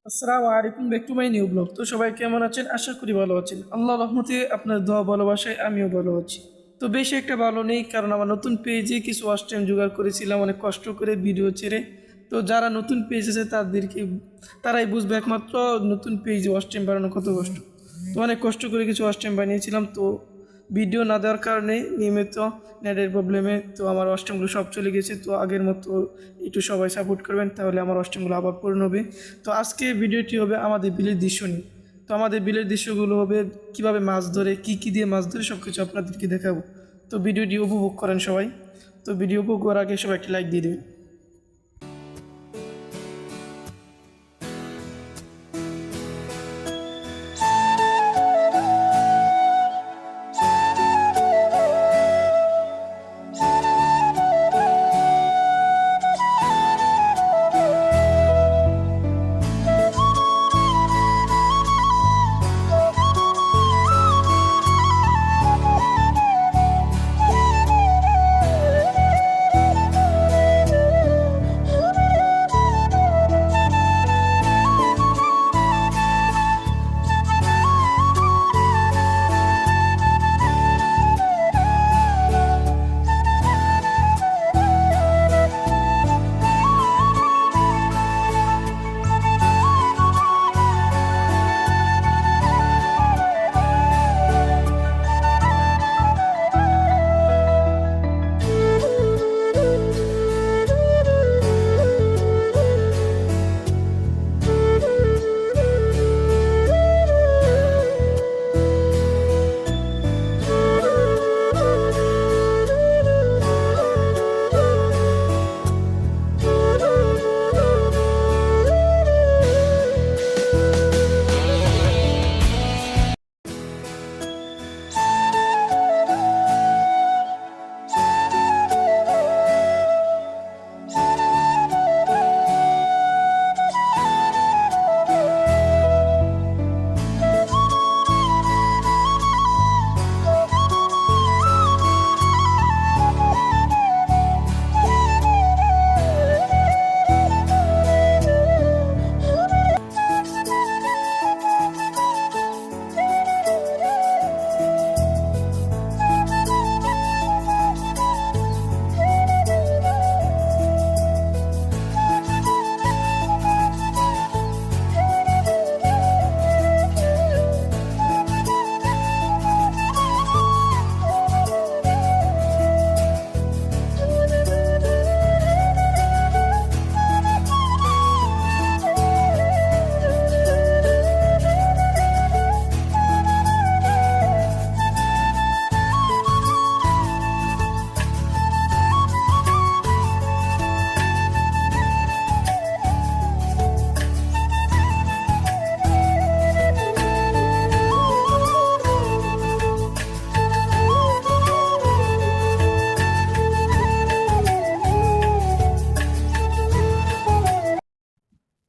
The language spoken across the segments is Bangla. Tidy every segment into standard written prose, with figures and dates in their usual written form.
আসসালামু আলাইকুম, back to my new blog. তো সবাই কেমন আছেন? আশা করি ভালো আছেন। আল্লাহ রহমতে আপনার দোয়া ভালোবাসায় আমিও ভালো আছি। তো বেশি একটা ভালো নেই, কারণ আমার নতুন পেজে কিছু ওয়াচ টাইম জোগাড় করেছিলাম অনেক কষ্ট করে ভিডিও ছেড়ে। তো যারা নতুন পেজ আছে তারাই বুঝবে একমাত্র নতুন পেজে ওয়াচ টাইম বাড়ানো কত কষ্ট। তো অনেক কষ্ট করে কিছু ওয়াচ টাইম বানিয়েছিলাম। তো ভিডিও না দেওয়ার কারণে নিয়মিত নেটের প্রবলেমে তো আমার অষ্টমগুলো সব চলে গেছে। তো আগের মতো একটু সবাই সাপোর্ট করবেন, তাহলে আমার অষ্টমগুলো আবার পূরণ হবে। তো আজকে ভিডিওটি হবে আমাদের বিলের দৃশ্য নিয়ে। তো আমাদের বিলের দৃশ্যগুলো হবে কিভাবে মাছ ধরে, কি দিয়ে মাছ ধরে, সব কিছু আপনাদেরকে দেখাবো। তো ভিডিওটি উপভোগ করেন সবাই। তো ভিডিও উপভোগ করার আগে সবাই একটি লাইক দিয়ে দেবেন।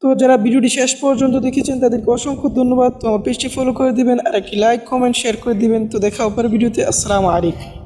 তো যারা ভিডিওটি শেষ পর্যন্ত দেখেছেন তাদেরকে অসংখ্য ধন্যবাদ। তো আমার পেজটি ফলো করে দিবেন আর একটি লাইক, কমেন্ট, শেয়ার করে দিবেন। তো দেখা হবে ভিডিওতে। আসসালামু আলাইকুম।